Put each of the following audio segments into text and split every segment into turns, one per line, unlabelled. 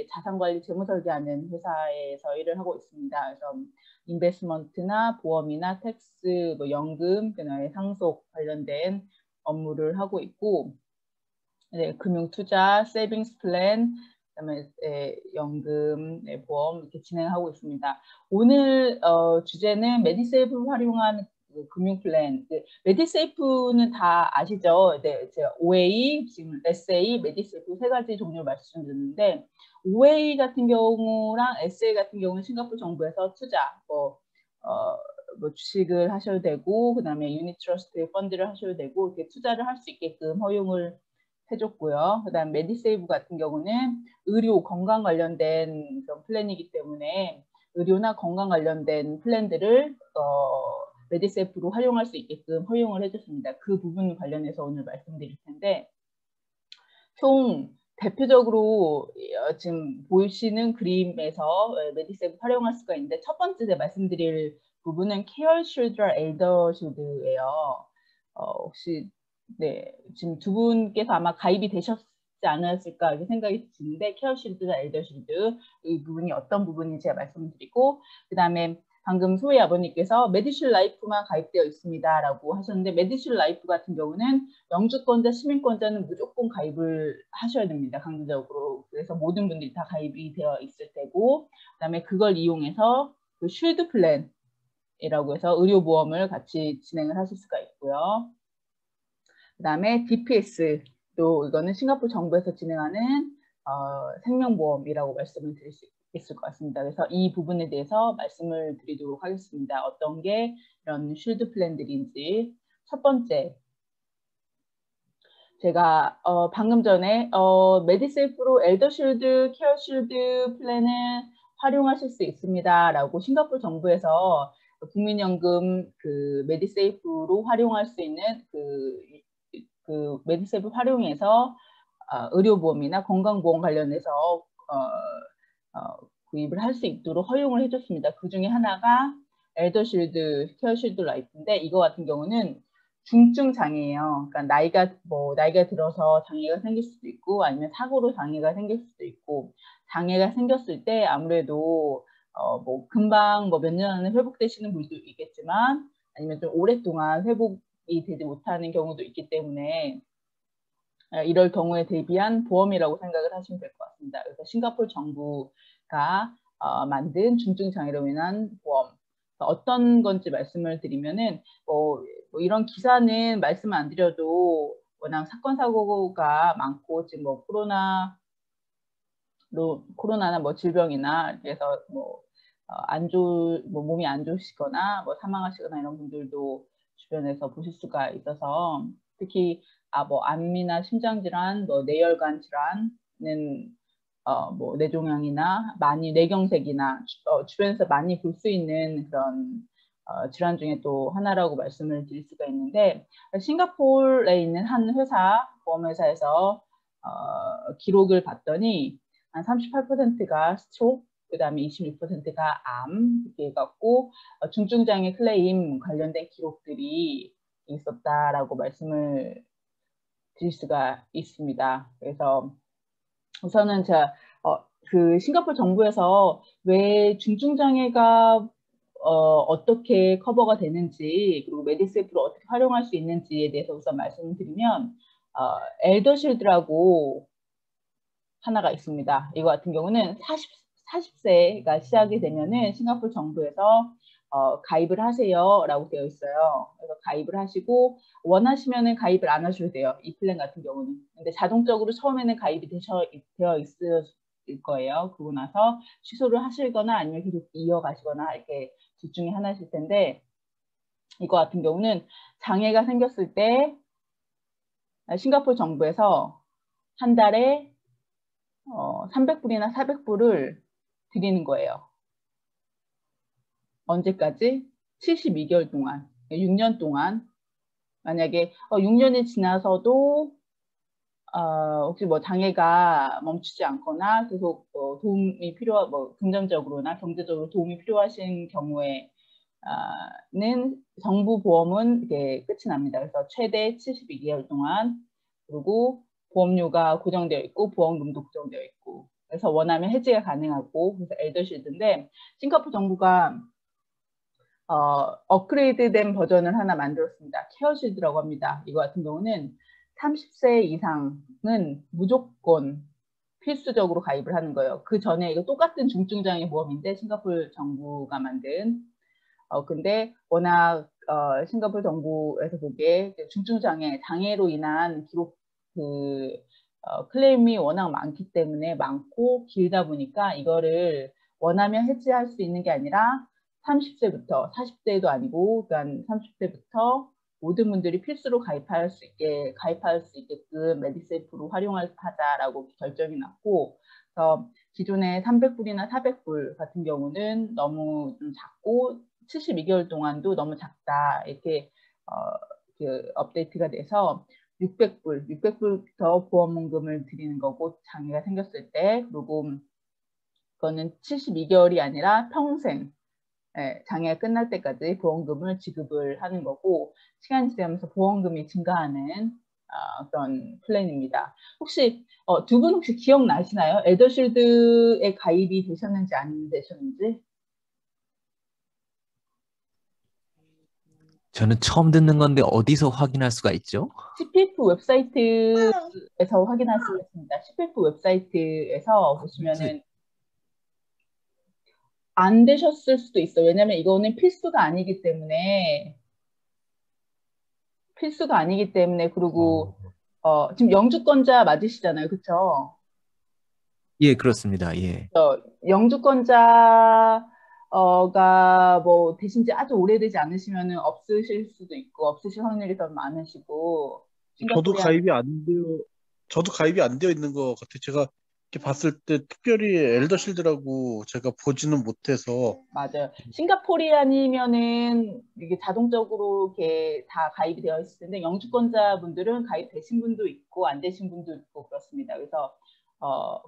자산관리 재무설계하는 회사에서 일을 하고 있습니다. 그래서 인베스트먼트나 보험이나 텍스, 뭐 연금, 그다음에 상속 관련된 업무를 하고 있고, 네, 금융투자, 세이빙스 플랜, 그다음에 연금, 보험 이렇게 진행하고 있습니다. 오늘 주제는 메디세이프를 활용한 금융 플랜. 메디세이프는 다 아시죠? 네, 제가 OA, 지금 SA, 메디세이프 세 가지 종류 말씀드렸는데, OA 같은 경우랑 SA 같은 경우는 싱가포르 정부에서 투자, 뭐 주식을 하셔도 되고, 그다음에 유닛 트러스트 펀드를 하셔도 되고, 이렇게 투자를 할 수 있게끔 허용을 해줬고요. 그다음 메디세이브 같은 경우는 의료, 건강 관련된 그런 플랜이기 때문에 의료나 건강 관련된 플랜들을 메디세이프로 활용할 수 있게끔 허용을 해줬습니다. 그 부분 관련해서 오늘 말씀드릴 텐데, 총 대표적으로 지금 보이시는 그림에서 메디세이프 활용할 수가 있는데, 첫 번째 말씀드릴 부분은 케어 쉴드와 엘더 쉴드예요. 혹시 네, 지금 두 분께서 아마 가입이 되셨지 않았을까 이렇게 생각이 드는데, 케어 쉴드나 엘더 쉴드 이 부분이 어떤 부분인지 제가 말씀드리고, 그 다음에 방금 소희 아버님께서 메디쉴 라이프만 가입되어 있습니다 라고 하셨는데, 메디쉴 라이프 같은 경우는 영주권자, 시민권자는 무조건 가입을 하셔야 됩니다. 강제적으로. 그래서 모든 분들이 다 가입이 되어 있을 테고, 그 다음에 그걸 이용해서 그 쉴드 플랜이라고 해서 의료보험을 같이 진행을 하실 수가 있고요. 그 다음에 DPS도 이거는 싱가포르 정부에서 진행하는 생명보험이라고 말씀을 드릴 수 있을 것 같습니다. 그래서 이 부분에 대해서 말씀을 드리도록 하겠습니다. 어떤 게 이런 쉴드 플랜들인지. 첫 번째, 제가 방금 전에 메디세이프로 엘더쉴드, 케어쉴드 플랜을 활용하실 수 있습니다 라고 싱가포르 정부에서 국민연금 그 메디세이프로 활용할 수 있는 그 메디세이프 활용해서 의료보험이나 건강보험 관련해서 구입을 할 수 있도록 허용을 해줬습니다. 그 중에 하나가 엘더쉴드, 케어쉴드 라이프인데, 이거 같은 경우는 중증 장애예요. 그러니까 나이가 들어서 장애가 생길 수도 있고, 아니면 사고로 장애가 생길 수도 있고, 장애가 생겼을 때 아무래도 뭐 금방 뭐 몇 년 안에 회복되시는 분도 있겠지만, 아니면 좀 오랫동안 회복이 되지 못하는 경우도 있기 때문에 이럴 경우에 대비한 보험이라고 생각을 하시면 될 것 같습니다. 그래서 싱가포르 정부가 만든 중증 장애로 인한 보험. 어떤 건지 말씀을 드리면은 뭐 이런 기사는 말씀 안 드려도 워낙 사건 사고가 많고, 지금 뭐 코로나나 뭐 질병이나 그래서 뭐 몸이 안 좋으시거나 뭐 사망하시거나 이런 분들도 주변에서 보실 수가 있어서, 특히 뭐 암이나 심장질환, 뭐 뇌혈관 질환은 뭐 뇌종양이나 뇌경색이나 주변에서 많이 볼 수 있는 그런 질환 중에 또 하나라고 말씀을 드릴 수가 있는데, 싱가포르에 있는 한 보험회사에서 기록을 봤더니 한 38%가 스트로크, 그 다음에 26%가 암, 이렇게 해갖고 중증장애 클레임 관련된 기록들이 있었다라고 말씀을 드릴 수가 있습니다. 그래서 우선은 제가 그 싱가포르 정부에서 왜 중증장애가 어떻게 커버가 되는지, 그리고 메디세이프를 어떻게 활용할 수 있는지에 대해서 우선 말씀드리면, 엘더쉴드라고 하나가 있습니다. 이거 같은 경우는 40세가 시작이 되면은 싱가포르 정부에서 가입을 하세요 라고 되어 있어요. 그래서 가입을 하시고, 원하시면은 가입을 안 하셔도 돼요. 이 플랜 같은 경우는. 근데 자동적으로 처음에는 가입이 되어 있을 거예요. 그러고 나서 취소를 하시거나 아니면 계속 이어가시거나 이렇게 둘 중에 하나실 텐데, 이거 같은 경우는 장애가 생겼을 때 싱가포르 정부에서 한 달에 300불이나 400불을 드리는 거예요. 언제까지? 72개월 동안, 6년 동안. 만약에 6년이 지나서도 혹시 뭐 장애가 멈추지 않거나 계속 도움이 금전적으로나 경제적으로 도움이 필요하신 경우에는 정부 보험은 이게 끝이 납니다. 그래서 최대 72개월 동안, 그리고 보험료가 고정되어 있고 보험금도 고정되어 있고, 그래서 원하면 해지가 가능하고, 그래서 엘더실드인데 싱가포르 정부가 업그레이드된 버전을 하나 만들었습니다. 케어실드라고 합니다. 이거 같은 경우는 30세 이상은 무조건 필수적으로 가입을 하는 거예요. 그 전에 이거 똑같은 중증장애 보험인데 싱가포르 정부가 만든 근데 워낙 싱가포르 정부에서 보기에 장애로 인한 기록 클레임이 워낙 많기 때문에 많고 길다 보니까 이거를 원하면 해지할 수 있는 게 아니라 30세부터 40대도 아니고 그러니까 30대부터 모든 분들이 필수로 가입할 수 있게끔 메디세이프로 활용하자라고 결정이 났고 기존의 300불이나 400불 같은 경우는 너무 좀 작고 72개월 동안도 너무 작다 이렇게 업데이트가 돼서 600불부터 보험금을 드리는 거고 장애가 생겼을 때 그리고 그거는 72개월이 아니라 평생 장애가 끝날 때까지 보험금을 지급을 하는 거고 시간이 지나면서 보험금이 증가하는 그런 플랜입니다. 혹시 두 분 혹시 기억나시나요? 엘더실드에 가입이 되셨는지 안 되셨는지?
저는 처음 듣는 건데 어디서 확인할 수가 있죠?
CPF 웹사이트에서 확인할 수 있습니다. CPF 웹사이트에서
그래서
보시면은 안 되셨을 수도 있어요. 왜냐면 이거는 필수가 아니기 때문에 그리고 지금 영주권자 맞으시잖아요. 그렇죠?
예, 그렇습니다. 예.
영주권자가 뭐 되신 지 아주 오래되지 않으시면은 없으실 수도 있고 없으실 확률이 더 많으시고
저도
싱가포르에
가입이 안 되어, 저도 가입이 안 되어 있는 것 같아요. 제가 이렇게 봤을 때 특별히 엘더실드라고 제가 보지는 못해서.
맞아요. 싱가포리안이면은 이게 자동적으로 이렇게 다 가입이 되어 있을 텐데 영주권자분들은 가입되신 분도 있고 안 되신 분도 있고 그렇습니다. 그래서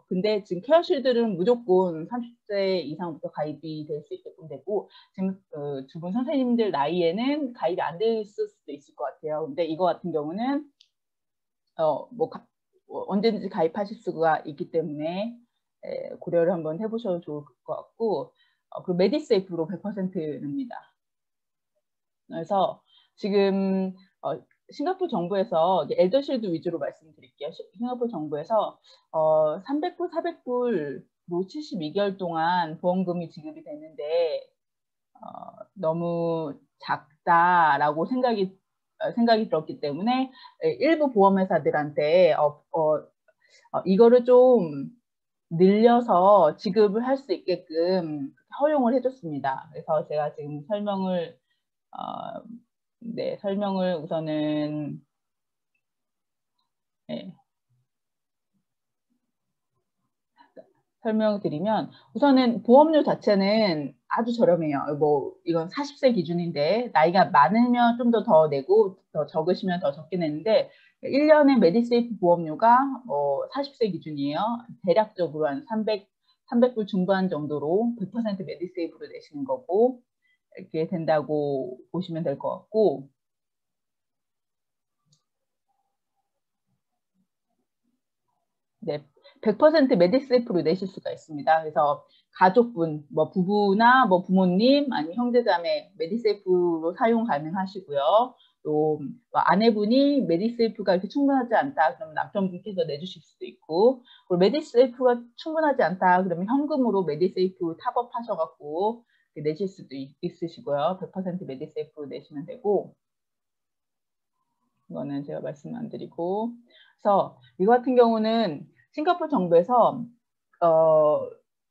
근데 지금 케어실드는 무조건 30세 이상부터 가입이 될 수 있게끔 되고 지금 두 분 선생님들 나이에는 가입이 안 됐을 수도 있을 것 같아요. 근데 이거 같은 경우는 언제든지 가입하실 수가 있기 때문에 고려를 한번 해보셔도 좋을 것 같고 그리고 메디세이프로 100%입니다. 그래서 지금 싱가포르 정부에서 엘더실드 위주로 말씀드릴게요. 싱가포르 정부에서 300불, 400불로 72개월 동안 보험금이 지급이 되는데 너무 작다라고 생각이 들었기 때문에 일부 보험회사들한테 이거를 좀 늘려서 지급을 할 수 있게끔 허용을 해줬습니다. 그래서 제가 지금 설명을 우선은 네, 설명드리면 우선은 보험료 자체는 아주 저렴해요. 뭐 이건 40세 기준인데 나이가 많으면 좀 더 내고 더 적으시면 더 적게 내는데 1년에 메디세이프 보험료가 40세 기준이에요. 대략적으로 한 300불 중반 정도로 100% 메디세이프로 내시는 거고 이렇게 된다고 보시면 될 것 같고 네, 100% 메디세이프로 내실 수가 있습니다. 그래서 가족분, 뭐 부부나 뭐 부모님 아니면 형제자매 메디세이프로 사용 가능하시고요. 또 아내분이 메디세이프가 이렇게 충분하지 않다 그러면 남편분께서 내주실 수도 있고 그리고 메디세이프가 충분하지 않다 그러면 현금으로 메디세이프 탑업하셔갖고 내실 수도 있으시고요. 100% 메디세이프로 내시면 되고 이거는 제가 말씀 안 드리고 그래서 이거 같은 경우는 싱가포르 정부에서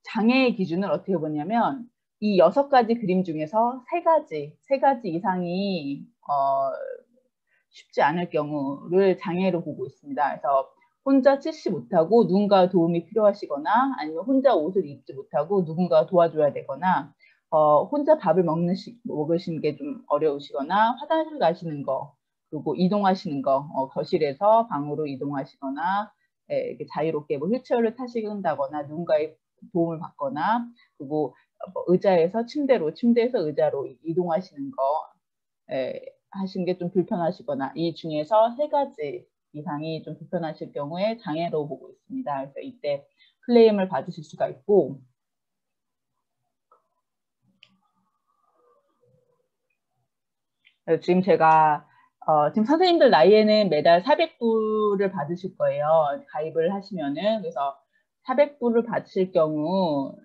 장애의 기준을 어떻게 보냐면 이 6가지 그림 중에서 3가지 이상이 쉽지 않을 경우를 장애로 보고 있습니다. 그래서 혼자 치지 못하고 누군가 도움이 필요하시거나 아니면 혼자 옷을 입지 못하고 누군가 도와줘야 되거나 혼자 밥을 먹으시는 게 좀 어려우시거나 화장실 가시는 거 그리고 이동하시는 거 거실에서 방으로 이동하시거나 이렇게 자유롭게 뭐 휠체어를 타신다거나 누군가의 도움을 받거나 그리고 의자에서 침대에서 의자로 이동하시는 거 하시는 게 좀 불편하시거나 이 중에서 3가지 이상이 좀 불편하실 경우에 장애로 보고 있습니다. 그래서 이때 클레임을 받으실 수가 있고, 지금 제가 지금 선생님들 나이에는 매달 400불을 받으실 거예요. 가입을 하시면은. 그래서 400불을 받으실 경우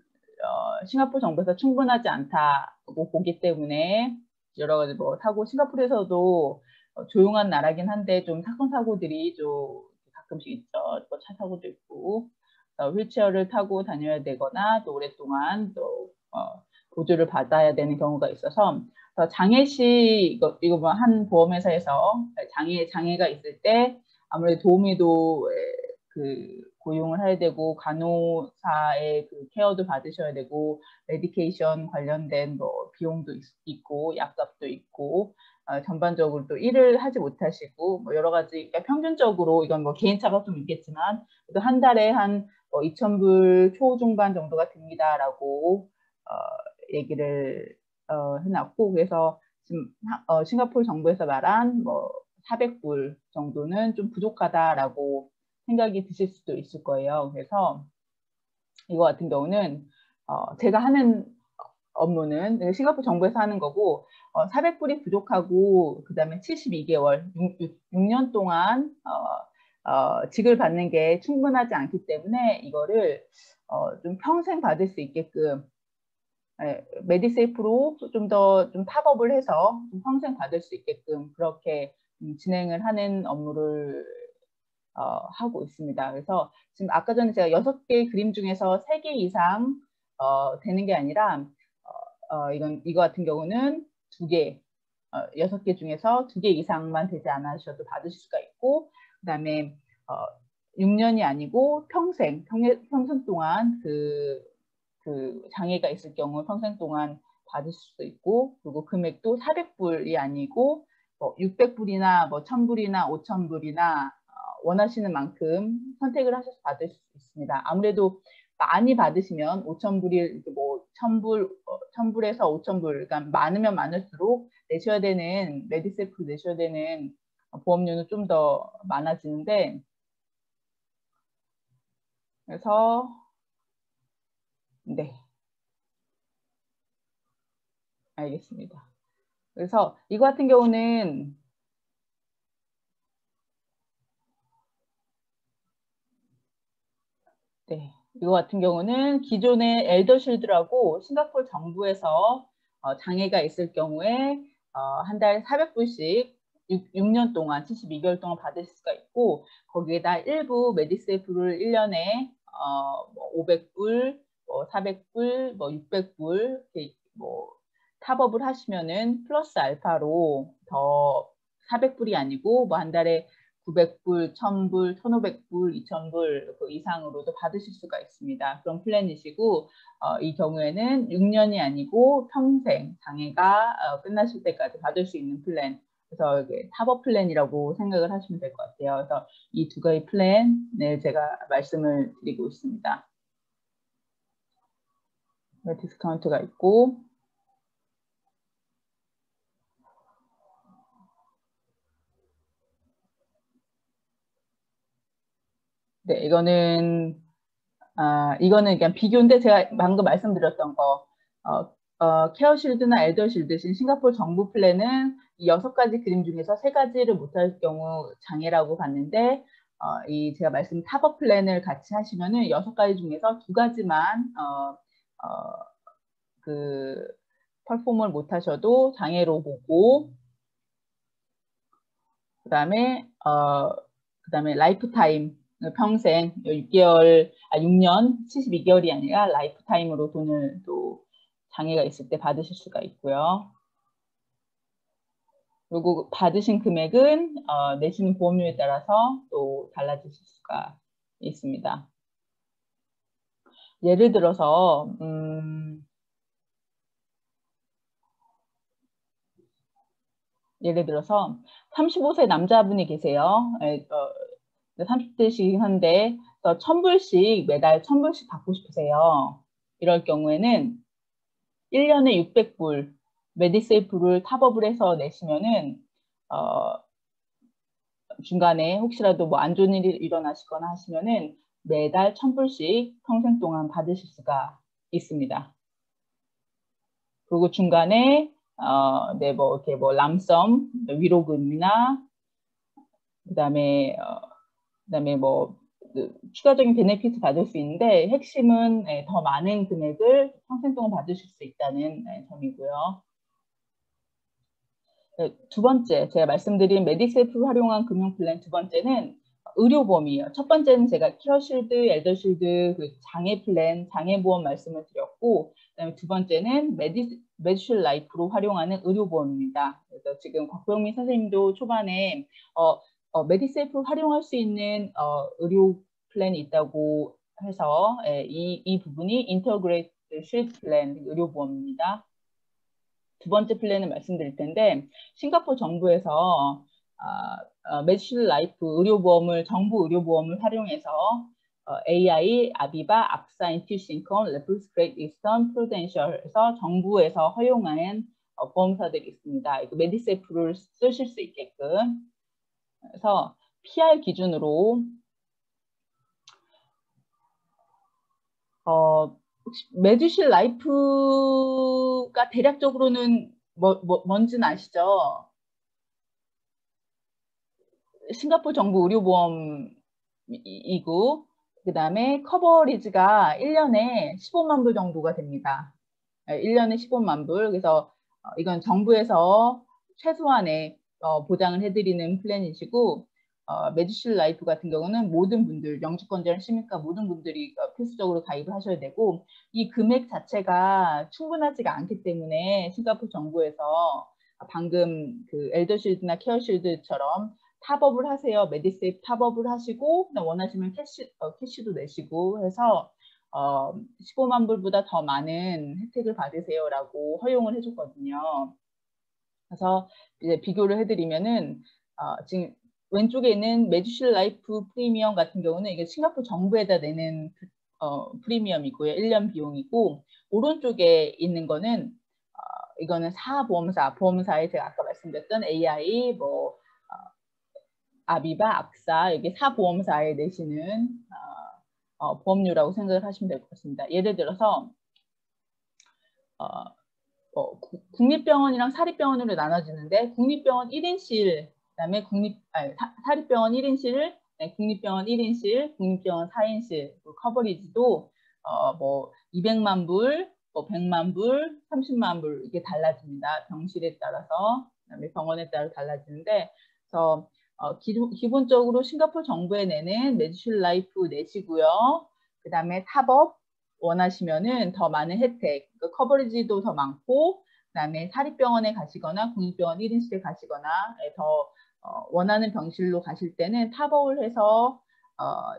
싱가포르 정부에서 충분하지 않다고 보기 때문에 여러 가지 뭐 사고, 싱가포르에서도 조용한 나라긴 한데 좀 사건 사고들이 좀 가끔씩 있죠. 뭐 차 사고도 있고 휠체어를 타고 다녀야 되거나 또 오랫동안 또 보조를 받아야 되는 경우가 있어서 장애 시 이거 뭐 한 보험회사에서 장애가 있을 때 아무래도 도우미도 그 고용을 해야 되고 간호사의 그 케어도 받으셔야 되고 메디케이션 관련된 뭐 비용도 있고 약값도 있고 전반적으로 또 일을 하지 못하시고 뭐 여러 가지 그러니까 평균적으로 이건 뭐 개인차가 좀 있겠지만 또 한 달에 한 2,000불 초중반 정도가 듭니다라고 얘기를 해놨고 그래서 지금 싱가포르 정부에서 말한 뭐 400불 정도는 좀 부족하다라고 생각이 드실 수도 있을 거예요. 그래서 이거 같은 경우는 제가 하는 업무는 싱가포르 정부에서 하는 거고 400불이 부족하고 그 다음에 72개월, 6년 동안 직을 받는 게 충분하지 않기 때문에 이거를 좀 평생 받을 수 있게끔 메디세이프로 좀 더 좀 탑업을 해서 좀 평생 받을 수 있게끔 그렇게 진행을 하는 업무를 하고 있습니다. 그래서 지금 아까 전에 제가 6개 그림 중에서 3개 이상 되는 게 아니라 이거 같은 경우는 2개, 6개 중에서 2개 이상만 되지 않으셔도 받으실 수가 있고 그 다음에 6년이 아니고 평생 동안 그 장애가 있을 경우 평생 동안 받을 수도 있고 그리고 금액도 400불이 아니고 600불이나 뭐 1,000불이나 5,000불이나 원하시는 만큼 선택을 하셔서 받을 수 있습니다. 아무래도 많이 받으시면 5,000불이 뭐 1,000불에서 5,000불 그러니까 많으면 많을수록 내셔야 되는 메디세프 내셔야 되는 보험료는 좀 더 많아지는데 그래서 네 알겠습니다. 그래서 이거 같은 경우는 네, 이거 같은 경우는 기존의 엘더실드라고 싱가포르 정부에서 장애가 있을 경우에 한 달 400불씩 6년 동안 72개월 동안 받을 수가 있고 거기에다 일부 메디세이프를 1년에 뭐 500불, 뭐 400불, 뭐 600불 이렇게 뭐 탑업을 하시면은 플러스 알파로 더 400불이 아니고 뭐 한 달에 900불, 1,000불, 1,500불, 2,000불 그 이상으로도 받으실 수가 있습니다. 그런 플랜이시고 이 경우에는 6년이 아니고 평생 장애가 끝나실 때까지 받을 수 있는 플랜. 그래서 이게 탑업 플랜이라고 생각을 하시면 될 것 같아요. 그래서 이 두 가지 플랜을 제가 말씀을 드리고 있습니다. 디스카운트가 있고 네, 이거는 그냥 비교인데 제가 방금 말씀드렸던 거 케어실드나 엘더실드신 싱가포르 정부 플랜은 이 6가지 그림 중에서 3가지를 못할 경우 장애라고 봤는데 이 제가 말씀 탑업 플랜을 같이 하시면은 6가지 중에서 2가지만 그 퍼포먼을 못하셔도 장애로 보고 그다음에 라이프타임 평생 6년 72개월이 아니라 라이프타임으로 돈을 또 장애가 있을 때 받으실 수가 있고요. 그리고 받으신 금액은 내시는 보험료에 따라서 또 달라지실 수가 있습니다. 예를 들어서 35세 남자분이 계세요. 30대시긴 한데 1,000불씩 매달 1,000불씩 받고 싶으세요. 이럴 경우에는 1년에 600불 메디세이프를 탑업을 해서 내시면은 중간에 혹시라도 뭐 안 좋은 일이 일어나시거나 하시면은 매달 1,000불씩 평생 동안 받으실 수가 있습니다. 그리고 중간에 네, 뭐 이렇게 뭐 람섬 위로금이나 그다음에 뭐 추가적인 베네피트 받을 수 있는데 핵심은 더 많은 금액을 평생 동안 받으실 수 있다는 점이고요. 두 번째, 제가 말씀드린 메디세이프를 활용한 금융 플랜 두 번째는 의료보험이에요. 첫 번째는 제가 케어쉴드, 엘더쉴드, 그 장애 플랜, 장애보험 말씀을 드렸고, 그다음에 두 번째는 메디슐 라이프로 활용하는 의료보험입니다. 그래서 지금 곽병민 선생님도 초반에 메디세이프를 활용할 수 있는 의료 플랜이 있다고 해서 이 부분이 인터그레이트 쉴드 플랜 의료보험입니다. 두 번째 플랜을 말씀드릴 텐데 싱가포르 정부에서 메디슐 라이프 의료보험을 정부 의료보험을 활용해서 AI, 아비바, 악사, 인투싱컴, 레플스 그레이트 이스턴, 프루덴셜에서 정부에서 허용한 보험사들이 있습니다. 이거 메디세이프를 쓰실 수 있게끔. 그래서 PR 기준으로 메디슐 라이프가 대략적으로는 뭔지는 아시죠? 싱가포르 정부 의료보험이고 그 다음에 커버리지가 1년에 15만 불 정도가 됩니다. 1년에 15만 불. 그래서 이건 정부에서 최소한의 보장을 해드리는 플랜이시고 메디슐 라이프 같은 경우는 모든 분들, 영주권자나 시민가 모든 분들이 필수적으로 가입을 하셔야 되고 이 금액 자체가 충분하지가 않기 때문에 싱가포르 정부에서 방금 그 엘더쉴드나 케어쉴드처럼 탑업을 하세요. 메디세이프 탑업을 하시고 원하시면 캐시도 내시고 해서 15만 불보다 더 많은 혜택을 받으세요라고 허용을 해줬거든요. 그래서 이제 비교를 해드리면은 지금 왼쪽에 있는 메디슐 라이프 프리미엄 같은 경우는 이게 싱가포르 정부에다 내는 프리미엄이고요. 1년 비용이고 오른쪽에 있는 거는 이거는 보험사에 제가 아까 말씀드렸던 AI, 뭐 아비바, 악사 여기 보험사에 내시는 보험료라고 생각을 하시면 될 것 같습니다. 예를 들어서 국립병원이랑 사립병원으로 나눠지는데 국립병원 1인실 그다음에 사립병원 1인실, 국립병원 1인실, 국립병원 4인실 커버리지도 뭐 200만 불, 뭐 100만 불, 30만 불 이게 달라집니다. 병실에 따라서 그다음에 병원에 따라 달라지는데 그래서 기본적으로 싱가포르 정부에 내는 메디슐 라이프 내시고요. 그다음에 탑업 원하시면은 더 많은 혜택, 그러니까 커버리지도 더 많고 그다음에 사립병원에 가시거나 국립병원 1인실에 가시거나 더 원하는 병실로 가실 때는 탑업을 해서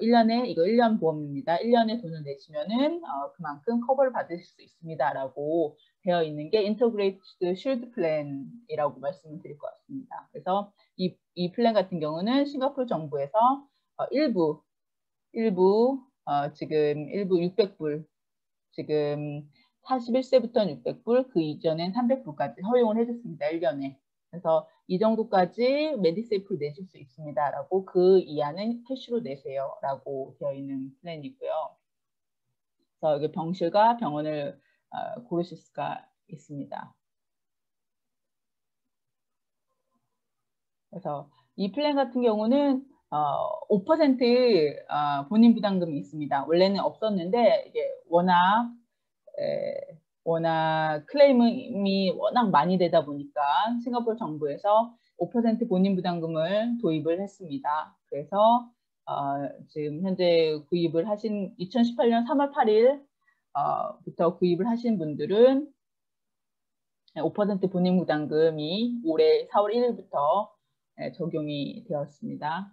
1년에 이거 1년 보험입니다. 1년에 돈을 내시면은 그만큼 커버를 받으실 수 있습니다라고 되어 있는 게 인터그레이티드 쉴드 플랜이라고 말씀을 드릴 것 같습니다. 그래서 이 플랜 같은 경우는 싱가포르 정부에서 일부 지금 일부 600불 지금 41세부터는 600불 그 이전엔 300불까지 허용을 해줬습니다. 1년에. 그래서 이 정도까지 메디세이프를 내실 수 있습니다라고 그 이하는 캐시로 내세요라고 되어 있는 플랜이고요. 그래서 여기 병실과 병원을 고르실 수가 있습니다. 그래서 이 플랜 같은 경우는 5% 본인 부담금이 있습니다. 원래는 없었는데 이게 워낙 클레임이 워낙 많이 되다 보니까 싱가포르 정부에서 5% 본인 부담금을 도입을 했습니다. 그래서 지금 현재 구입을 하신 2018년 3월 8일 부터 구입을 하신 분들은 5% 본인 부담금이 올해 4월 1일부터 적용이 되었습니다.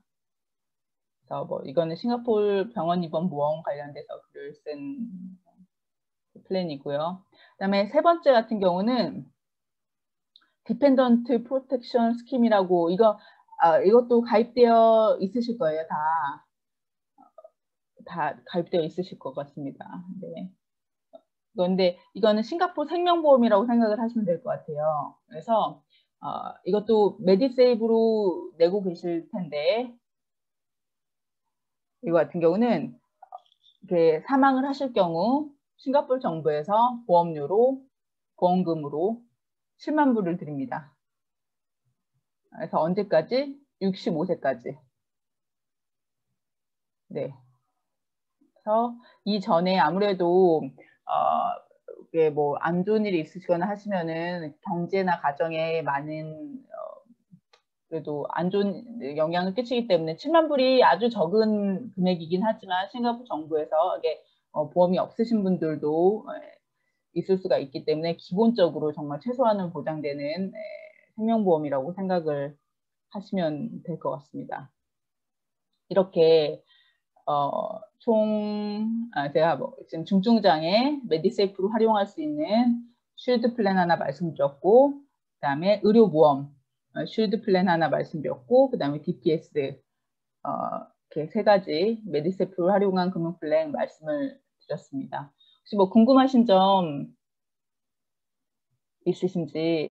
그래서 뭐 이거는 싱가포르 병원 입원 보험 관련돼서 글을 쓴 플랜이고요. 그다음에 세 번째 같은 경우는 디펜던트 프로텍션 스킴이라고 이것도 가입되어 있으실 거예요. 다 가입되어 있으실 것 같습니다. 네. 그런데 이거는 싱가포르 생명보험이라고 생각을 하시면 될 것 같아요. 그래서 이것도 메디세이브로 내고 계실 텐데 이거 같은 경우는 이렇게 사망을 하실 경우 싱가포르 정부에서 보험금으로 7만 불을 드립니다. 그래서 언제까지? 65세까지. 네. 그래서 이전에 아무래도 이게 뭐 안 좋은 일이 있으시거나 하시면은 경제나 가정에 많은 그래도 안 좋은 영향을 끼치기 때문에 7만 불이 아주 적은 금액이긴 하지만 싱가포르 정부에서 이게 보험이 없으신 분들도 있을 수가 있기 때문에 기본적으로 정말 최소한은 보장되는 생명보험이라고 생각을 하시면 될 것 같습니다. 이렇게 제가 지금 중증장애 메디세이프로 활용할 수 있는 쉴드 플랜 하나 말씀드렸고, 그 다음에 의료보험 쉴드 플랜 하나 말씀드렸고, 그 다음에 DPS 이렇게 세 가지 메디세이프로 활용한 금융 플랜 말씀을 드렸습니다. 혹시 뭐 궁금하신 점 있으신지